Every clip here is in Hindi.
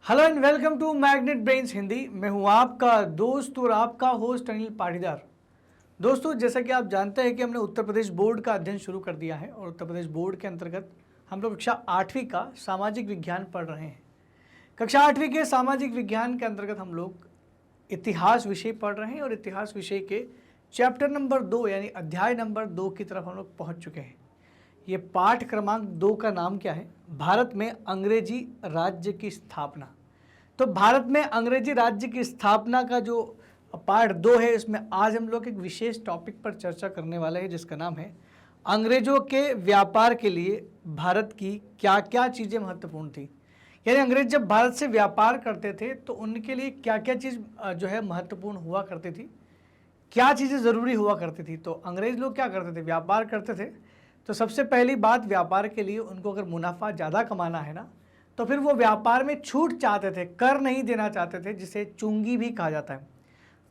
Hello and welcome to Magnet Brains Hindi. मैं हूं आपका दोस्त और आपका होस्ट अनिल पाटीदार। दोस्तों, जैसा कि आप जानते हैं कि हमने उत्तर प्रदेश बोर्ड का अध्ययन शुरू कर दिया है और उत्तर प्रदेश बोर्ड के अंतर्गत हम लोग कक्षा 8वीं का सामाजिक विज्ञान पढ़ रहे हैं। कक्षा 8वीं के सामाजिक विज्ञान के अंतर्गत हम लोग इतिहास विषय पढ़ रहे हैं और इतिहास विषय के चैप्टर नंबर 2 यानी अध्याय नंबर 2 की तरफ हम लोग पहुँच चुके हैं। ये पाठ क्रमांक 2 का नाम क्या है? भारत में अंग्रेजी राज्य की स्थापना। तो भारत में अंग्रेजी राज्य की स्थापना का जो पार्ट 2 है, इसमें आज हम लोग एक विशेष टॉपिक पर चर्चा करने वाले हैं जिसका नाम है अंग्रेजों के व्यापार के लिए भारत की क्या क्या चीज़ें महत्वपूर्ण थी। यानी अंग्रेज जब भारत से व्यापार करते थे तो उनके लिए क्या क्या चीज़ जो है महत्वपूर्ण हुआ करती थी, क्या चीज़ें ज़रूरी हुआ करती थी। तो अंग्रेज लोग क्या करते थे? व्यापार करते थे। तो सबसे पहली बात, व्यापार के लिए उनको अगर मुनाफा ज़्यादा कमाना है ना, तो फिर वो व्यापार में छूट चाहते थे, कर नहीं देना चाहते थे, जिसे चुंगी भी कहा जाता है।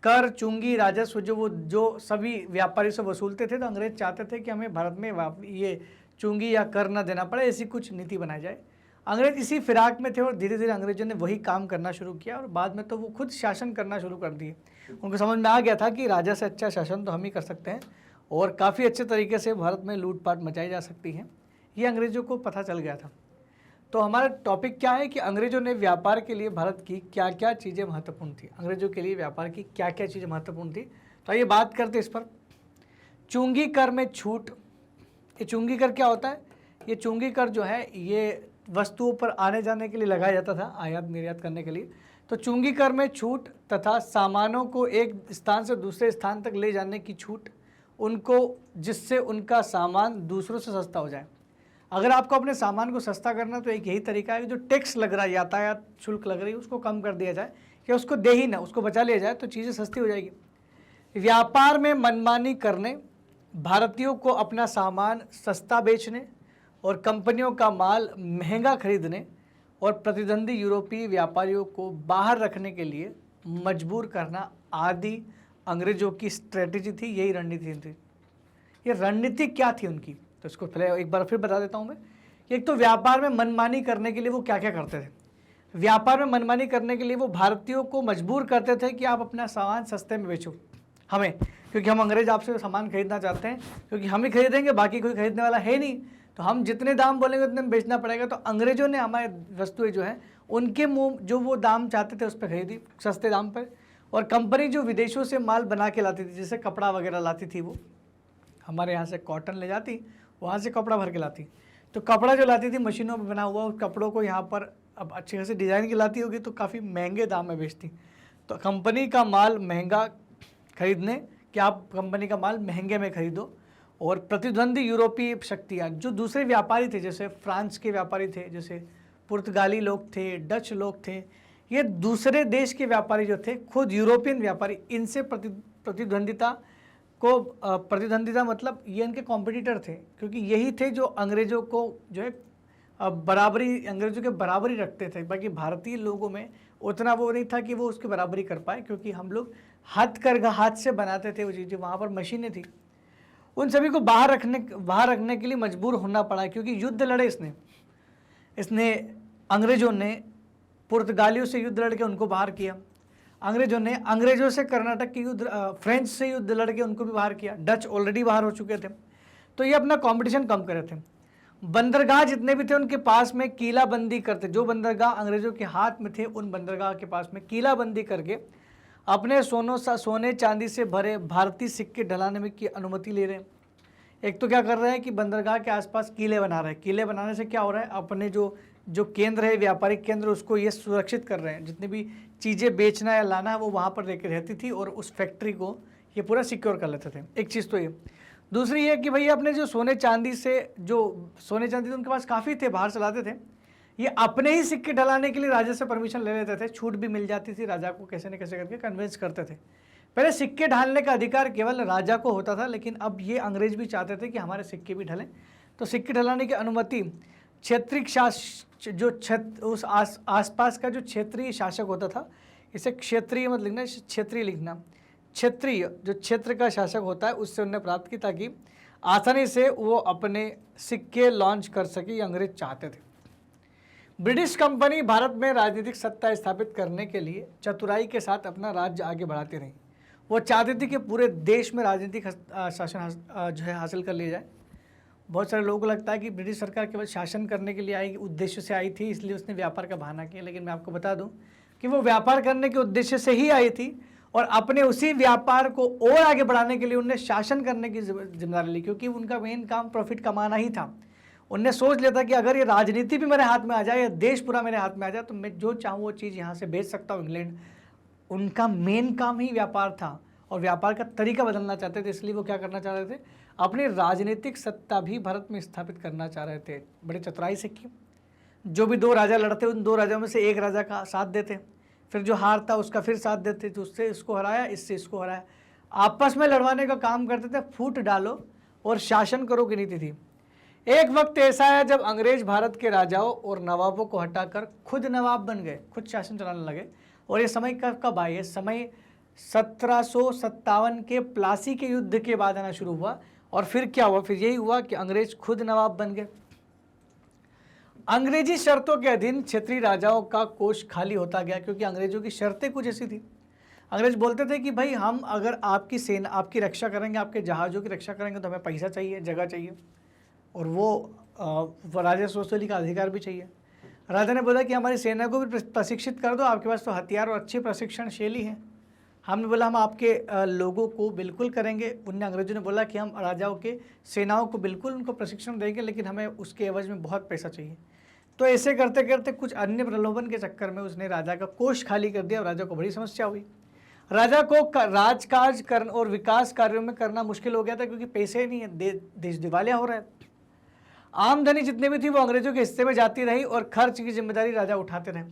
कर, चुंगी, राजस्व जो सभी व्यापारी से वसूलते थे, तो अंग्रेज चाहते थे कि हमें भारत में ये चुंगी या कर ना देना पड़े, ऐसी कुछ नीति बनाई जाए। अंग्रेज इसी फिराक में थे और धीरे धीरे अंग्रेजों ने वही काम करना शुरू किया और बाद में तो वो खुद शासन करना शुरू कर दिए। उनको समझ में आ गया था कि राजा से अच्छा शासन तो हम ही कर सकते हैं और काफ़ी अच्छे तरीके से भारत में लूटपाट मचाई जा सकती है, ये अंग्रेज़ों को पता चल गया था। तो हमारा टॉपिक क्या है कि अंग्रेज़ों ने व्यापार के लिए भारत की क्या क्या चीज़ें महत्वपूर्ण थी, अंग्रेज़ों के लिए व्यापार की क्या क्या चीज़ें महत्वपूर्ण थी। तो आइए बात करते हैं इस पर। चुंगी कर में छूट। ये चुंगी कर क्या होता है? ये चुंगी कर जो है ये वस्तुओं पर आने जाने के लिए लगाया जाता था, आयात निर्यात करने के लिए। तो चुंगी कर में छूट तथा सामानों को एक स्थान से दूसरे स्थान तक ले जाने की छूट, उनको जिससे उनका सामान दूसरों से सस्ता हो जाए। अगर आपको अपने सामान को सस्ता करना तो एक यही तरीका है कि जो टैक्स लग रहा है, यातायात शुल्क लग रही है, उसको कम कर दिया जाए या उसको दे ही ना, उसको बचा लिया जाए, तो चीज़ें सस्ती हो जाएगी। व्यापार में मनमानी करने, भारतीयों को अपना सामान सस्ता बेचने और कंपनियों का माल महंगा खरीदने और प्रतिद्वंदी यूरोपीय व्यापारियों को बाहर रखने के लिए मजबूर करना आदि अंग्रेजों की स्ट्रेटेजी थी, यही रणनीति थी। ये रणनीति क्या थी उनकी, तो इसको पहले एक बार फिर बता देता हूँ मैं। एक तो व्यापार में मनमानी करने के लिए वो क्या क्या करते थे। व्यापार में मनमानी करने के लिए वो भारतीयों को मजबूर करते थे कि आप अपना सामान सस्ते में बेचो हमें, क्योंकि हम अंग्रेज आपसे सामान खरीदना चाहते हैं, क्योंकि हम ही खरीदेंगे, बाकी कोई खरीदने वाला है नहीं, तो हम जितने दाम बोलेंगे उतने में बेचना पड़ेगा। तो अंग्रेजों ने हमारे वस्तुएं जो है उनके मुँह जो वो दाम चाहते थे उस पर खरीदी, सस्ते दाम पर। और कंपनी जो विदेशों से माल बना के लाती थी, जैसे कपड़ा वगैरह लाती थी, वो हमारे यहाँ से कॉटन ले जाती, वहाँ से कपड़ा भर के लाती। तो कपड़ा जो लाती थी मशीनों में बना हुआ, उस कपड़ों को यहाँ पर अब अच्छे खासे डिज़ाइन की लाती होगी तो काफ़ी महंगे दाम में बेचती। तो कंपनी का माल महंगा खरीदने कि आप कंपनी का माल महंगे में खरीदो, और प्रतिद्वंदी यूरोपीय शक्तियाँ जो दूसरे व्यापारी थे, जैसे फ्रांस के व्यापारी थे, जैसे पुर्तगाली लोग थे, डच लोग थे, ये दूसरे देश के व्यापारी जो थे, खुद यूरोपियन व्यापारी, इनसे प्रतिद्वंदिता मतलब ये इनके कॉम्पिटिटर थे, क्योंकि यही थे जो अंग्रेज़ों को जो है बराबरी, अंग्रेज़ों के बराबरी रखते थे। बाकी भारतीय लोगों में उतना वो नहीं था कि वो उसकी बराबरी कर पाए, क्योंकि हम लोग हाथ से बनाते थे वो चीज़ें, वहाँ पर मशीनें थी। उन सभी को बाहर रखने के लिए मजबूर होना पड़ा, क्योंकि युद्ध लड़े इसने अंग्रेज़ों ने पुर्तगालियों से युद्ध लड़के उनको बाहर किया। अंग्रेजों से कर्नाटक की युद्ध, फ्रेंच से युद्ध लड़के उनको भी बाहर किया। डच ऑलरेडी बाहर हो चुके थे, तो ये अपना कंपटीशन कम कर रहे थे। बंदरगाह जितने भी थे उनके पास में कीलाबंदी करते, जो बंदरगाह अंग्रेजों के हाथ में थे उन बंदरगाह के पास में कीलाबंदी करके अपने सोने चांदी से भरे भारतीय सिक्के ढलाने में की अनुमति ले रहे हैं। एक तो क्या कर रहे हैं कि बंदरगाह के आसपास किले बना रहे हैं। किले बनाने से क्या हो रहा है, अपने जो केंद्र है, व्यापारिक केंद्र, उसको ये सुरक्षित कर रहे हैं। जितनी भी चीज़ें बेचना या लाना है वो वहाँ पर लेकर रहती थी और उस फैक्ट्री को ये पूरा सिक्योर कर लेते थे। एक चीज़ तो ये। दूसरी ये कि भैया अपने जो सोने चांदी तो उनके पास काफ़ी थे, बाहर से लाते थे, ये अपने ही सिक्के ढलाने के लिए राजा से परमिशन ले लेते थे, छूट भी मिल जाती थी, राजा को कैसे न कैसे करके कन्विंस करते थे। पहले सिक्के ढालने का अधिकार केवल राजा को होता था, लेकिन अब ये अंग्रेज भी चाहते थे कि हमारे सिक्के भी ढलें। तो सिक्के ढलाने की अनुमति क्षेत्रीय उस आसपास का जो क्षेत्रीय शासक होता था, इसे क्षेत्रीय मत लिखना, क्षेत्रीय लिखना, क्षेत्रीय जो क्षेत्र का शासक होता है उससे उन्होंने प्राप्त की, ताकि आसानी से वो अपने सिक्के लॉन्च कर सके, ये अंग्रेज चाहते थे। ब्रिटिश कंपनी भारत में राजनीतिक सत्ता स्थापित करने के लिए चतुराई के साथ अपना राज्य आगे बढ़ाती रही। वो चाहती थी कि पूरे देश में राजनीतिक शासन जो है हासिल कर लिया जाए। बहुत सारे लोगों को लगता है कि ब्रिटिश सरकार केवल शासन करने के लिए आई, उद्देश्य से आई थी, इसलिए उसने व्यापार का बहाना किया। लेकिन मैं आपको बता दूं कि वो व्यापार करने के उद्देश्य से ही आई थी और अपने उसी व्यापार को और आगे बढ़ाने के लिए उन्हें शासन करने की जिम्मेदारी ली, क्योंकि उनका मेन काम प्रॉफिट कमाना ही था। उनने सोच लिया था कि अगर ये राजनीति भी मेरे हाथ में आ जाए या देश पूरा मेरे हाथ में आ जाए तो मैं जो चाहूँ वो चीज़ यहाँ से भेज सकता हूँ इंग्लैंड। उनका मेन काम ही व्यापार था और व्यापार का तरीका बदलना चाहते थे, इसलिए वो क्या करना चाह रहे थे, अपनी राजनीतिक सत्ता भी भारत में स्थापित करना चाह रहे थे। बड़े चतुराई से की। जो भी दो राजा लड़ते उन दो राजाओं में से एक राजा का साथ देते, फिर जो हारता उसका फिर साथ देते, तो उससे इसको हराया, इससे इसको हराया। आपस में लड़वाने का काम करते थे, फूट डालो और शासन करो की नीति थी। एक वक्त ऐसा है जब अंग्रेज भारत के राजाओं और नवाबों को हटाकर खुद नवाब बन गए, खुद शासन चलाने लगे। और ये समय कब आया? ये समय 1757 के प्लासी के युद्ध के बाद आना शुरू हुआ। और फिर क्या हुआ? फिर यही हुआ कि अंग्रेज खुद नवाब बन गए। अंग्रेजी शर्तों के अधीन क्षेत्रीय राजाओं का कोष खाली होता गया, क्योंकि अंग्रेजों की शर्तें कुछ ऐसी थी। अंग्रेज बोलते थे कि भाई हम अगर आपकी सेना, आपकी रक्षा करेंगे, आपके जहाज़ों की रक्षा करेंगे तो हमें पैसा चाहिए, जगह चाहिए, और वो राजस्व वसूली का अधिकार भी चाहिए। राजा ने बोला कि हमारी सेना को भी प्रशिक्षित कर दो, आपके पास तो हथियार और अच्छी प्रशिक्षण शैली है। हमने बोला हम आपके लोगों को बिल्कुल करेंगे। उनने, अंग्रेजों ने बोला कि हम राजाओं के सेनाओं को बिल्कुल उनको प्रशिक्षण देंगे, लेकिन हमें उसके एवज में बहुत पैसा चाहिए। तो ऐसे करते करते कुछ अन्य प्रलोभन के चक्कर में उसने राजा का कोष खाली कर दिया और राजा को बड़ी समस्या हुई। राजा को राजकाज करना और विकास कार्यों में करना मुश्किल हो गया था, क्योंकि पैसे नहीं है, देश दिवालिया हो रहा है। आमदनी जितने भी थी वो अंग्रेजों के हिस्से में जाती रही और खर्च की जिम्मेदारी राजा उठाते रहे।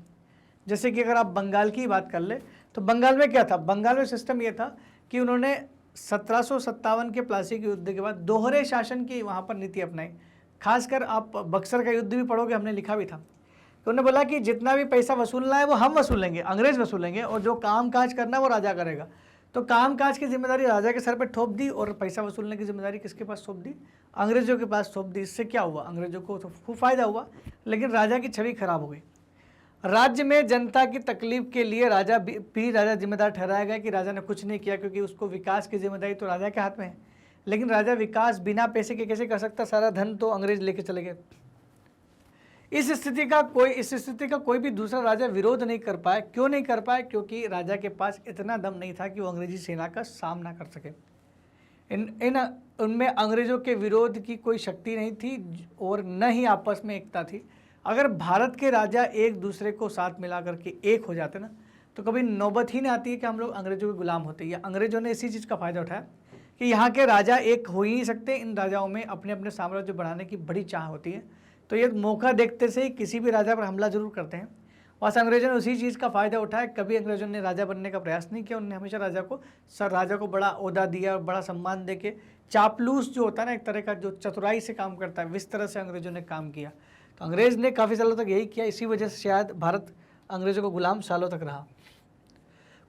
जैसे कि अगर आप बंगाल की बात कर ले तो बंगाल में क्या था? बंगाल में सिस्टम ये था कि उन्होंने 1757 के प्लासी के युद्ध के बाद दोहरे शासन की वहाँ पर नीति अपनाई। खासकर आप बक्सर का युद्ध भी पढ़ोगे, हमने लिखा भी था। तो उन्होंने बोला कि जितना भी पैसा वसूलना है वो हम वसूलेंगे, अंग्रेज वसूलेंगे, और जो काम काज करना है वो राजा करेगा। तो काम काज की जिम्मेदारी राजा के सर पर थोप दी और पैसा वसूलने की जिम्मेदारी किसके पास सौंप दी? अंग्रेजों के पास सौंप दी। इससे क्या हुआ? अंग्रेजों को तो खूब फायदा हुआ, लेकिन राजा की छवि खराब हो गई। राज्य में जनता की तकलीफ के लिए राजा जिम्मेदार ठहराया गया कि राजा ने कुछ नहीं किया, क्योंकि उसको विकास की जिम्मेदारी तो राजा के हाथ में है। लेकिन राजा विकास बिना पैसे के कैसे कर सकता? सारा धन तो अंग्रेज लेके चले गए। इस स्थिति का कोई भी दूसरा राजा विरोध नहीं कर पाया। क्यों नहीं कर पाया? क्योंकि राजा के पास इतना दम नहीं था कि वो अंग्रेजी सेना का सामना कर सके। उनमें अंग्रेजों के विरोध की कोई शक्ति नहीं थी और न ही आपस में एकता थी। अगर भारत के राजा एक दूसरे को साथ मिला करके एक हो जाते ना, तो कभी नौबत ही नहीं आती है कि हम लोग अंग्रेजों के गुलाम होते। या अंग्रेजों ने इसी चीज़ का फ़ायदा उठाया कि यहाँ के राजा एक हो ही नहीं सकते। इन राजाओं में अपने अपने साम्राज्य बढ़ाने की बड़ी चाह होती है, तो ये मौका देखते से ही किसी भी राजा पर हमला जरूर करते हैं। बस अंग्रेजों ने उसी चीज़ का फ़ायदा उठाया। कभी अंग्रेजों ने राजा बनने का प्रयास नहीं किया। उन्होंने हमेशा राजा को बड़ा ओहदा दिया और बड़ा सम्मान देके, चापलूस जो होता है ना, एक तरह का जो चतुराई से काम करता है, इस तरह से अंग्रेजों ने काम किया। तो अंग्रेज ने काफ़ी सालों तक यही किया। इसी वजह से शायद भारत अंग्रेजों को गुलाम सालों तक रहा।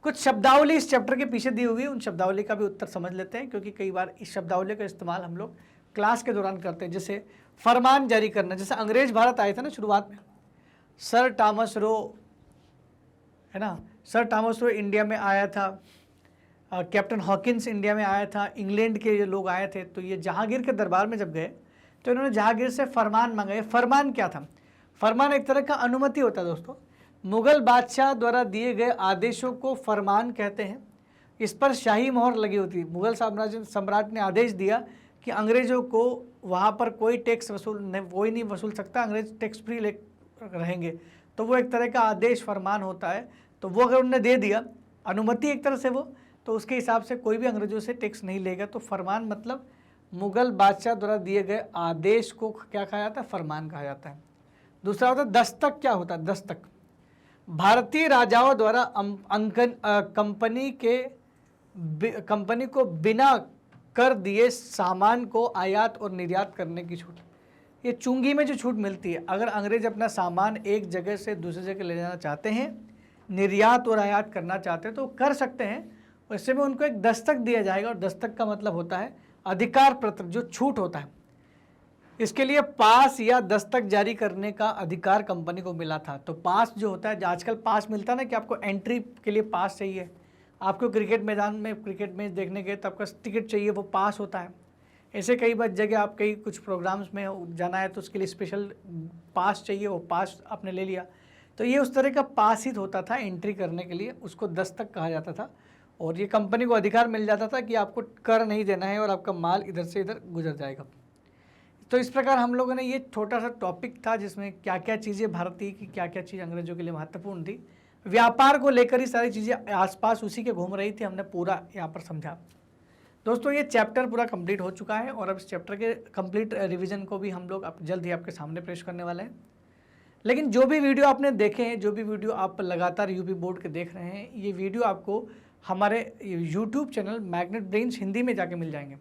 कुछ शब्दावली इस चैप्टर के पीछे दी हुई है, उन शब्दावली का भी उत्तर समझ लेते हैं, क्योंकि कई बार इस शब्दावली का इस्तेमाल हम लोग क्लास के दौरान करते हैं। जैसे फरमान जारी करना, जैसे अंग्रेज भारत आए थे ना शुरुआत में, सर टॉमस रो है ना, सर टॉमस रो इंडिया में आया था, कैप्टन हॉकिंस इंडिया में आया था, इंग्लैंड के ये लोग आए थे। तो ये जहांगीर के दरबार में जब गए तो इन्होंने जहांगीर से फरमान मांगे। फरमान क्या था? फरमान एक तरह का अनुमति होता है दोस्तों। मुगल बादशाह द्वारा दिए गए आदेशों को फरमान कहते हैं। इस पर शाही मोहर लगी होती है। मुगल सम्राट ने आदेश दिया कि अंग्रेजों को वहाँ पर कोई टैक्स कोई नहीं वसूल सकता, अंग्रेज टैक्स फ्री रहेंगे। तो वो एक तरह का आदेश फरमान होता है। तो वो अगर उन्होंने दे दिया अनुमति एक तरह से वो, तो उसके हिसाब से कोई भी अंग्रेजों से टैक्स नहीं लेगा। तो फरमान मतलब मुगल बादशाह द्वारा दिए गए आदेश को क्या कहा जाता है? फरमान कहा जाता है। दूसरा होता है दस्तक। क्या होता है दस्तक? भारतीय राजाओं द्वारा कंपनी को बिना कर दिए सामान को आयात और निर्यात करने की छूट। ये चुंगी में जो छूट मिलती है, अगर अंग्रेज अपना सामान एक जगह से दूसरी जगह ले जाना चाहते हैं, निर्यात और आयात करना चाहते हैं, तो कर सकते हैं। उससे में उनको एक दस्तक दिया जाएगा, और दस्तक का मतलब होता है अधिकार पत्र, जो छूट होता है। इसके लिए पास या दस्तक जारी करने का अधिकार कंपनी को मिला था। तो पास जो होता है, आजकल पास मिलता है ना कि आपको एंट्री के लिए पास चाहिए, आपको क्रिकेट मैदान में क्रिकेट मैच देखने गए तो आपका टिकट चाहिए, वो पास होता है। ऐसे कई बार जगह आप कई कुछ प्रोग्राम्स में जाना है तो उसके लिए स्पेशल पास चाहिए, वो पास आपने ले लिया। तो ये उस तरह का पास ही होता था एंट्री करने के लिए, उसको दस्तक कहा जाता था। और ये कंपनी को अधिकार मिल जाता था कि आपको कर नहीं देना है और आपका माल इधर से इधर गुजर जाएगा। तो इस प्रकार हम लोगों ने ये छोटा सा टॉपिक था जिसमें क्या क्या चीज़ें भारतीय की, क्या क्या चीज़ अंग्रेजों के लिए महत्वपूर्ण थी, व्यापार को लेकर ही सारी चीज़ें आसपास उसी के घूम रही थी, हमने पूरा यहाँ पर समझा। दोस्तों ये चैप्टर पूरा कंप्लीट हो चुका है और अब इस चैप्टर के कंप्लीट रिवीजन को भी हम लोग जल्द ही आपके सामने पेश करने वाले हैं। लेकिन जो भी वीडियो आपने देखे हैं, जो भी वीडियो आप लगातार यूपी बोर्ड के देख रहे हैं, ये वीडियो आपको हमारे YouTube channel magnet Brains Hindi में जाके मिल जाएंगे।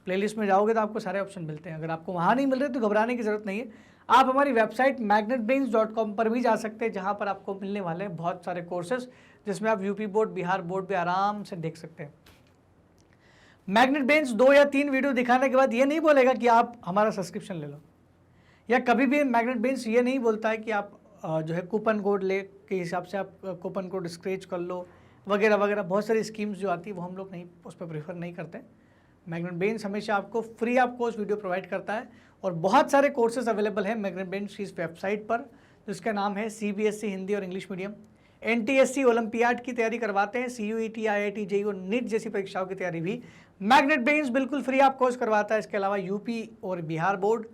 प्लेलिस्ट में जाओगे तो आपको सारे ऑप्शन मिलते हैं। अगर आपको वहाँ नहीं मिल रहे तो घबराने की ज़रूरत नहीं है, आप हमारी वेबसाइट magnetbrains.com पर भी जा सकते हैं, जहाँ पर आपको मिलने वाले हैं बहुत सारे कोर्सेज, जिसमें आप यूपी बोर्ड, बिहार बोर्ड भी आराम से देख सकते हैं। मैग्नेट ब्रेन्स 2 या 3 वीडियो दिखाने के बाद ये नहीं बोलेगा कि आप हमारा सब्सक्रिप्शन ले लो, या कभी भी मैग्नेट ब्रेन्स ये नहीं बोलता है कि आप जो है कूपन कोड ले के हिसाब से आप कूपन कोड स्क्रैच कर लो वगैरह वगैरह। बहुत सारी स्कीम्स जो आती है वो हम लोग नहीं, उस पर प्रेफर नहीं करते। मैग्नेट ब्रेन्स हमेशा आपको free of cost video provide करता है और बहुत सारे कोर्सेज अवेलेबल हैं मैग्नेट ब्रेन्स की इस वेबसाइट पर, जिसका नाम है CBSE हिंदी और इंग्लिश मीडियम। NTSC ओलंपियाड की तैयारी करवाते हैं, CUET, IIT, JEE और नीट जैसी परीक्षाओं की तैयारी भी मैग्नेट ब्रेन्स बिल्कुल फ्री ऑफ कॉस्ट करवाता है। इसके अलावा यूपी और Bihar board,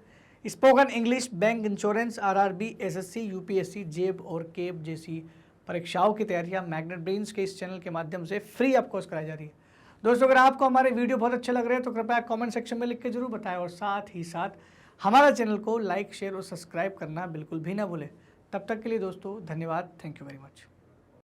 spoken English, bank, insurance, RRB, SSC, UPSC, जेब और केब जैसी परीक्षाओं की तैयारियां मैग्नेट ब्रेन्स के इस चैनल के माध्यम से फ्री ऑफ कॉस्ट कराई जा रही है। दोस्तों अगर आपको हमारे वीडियो बहुत अच्छे लग रहे हैं तो कृपया कमेंट सेक्शन में लिख के जरूर बताएं और साथ ही साथ हमारा चैनल को लाइक, शेयर और सब्सक्राइब करना बिल्कुल भी ना भूलें। तब तक के लिए दोस्तों धन्यवाद, थैंक यू वेरी मच।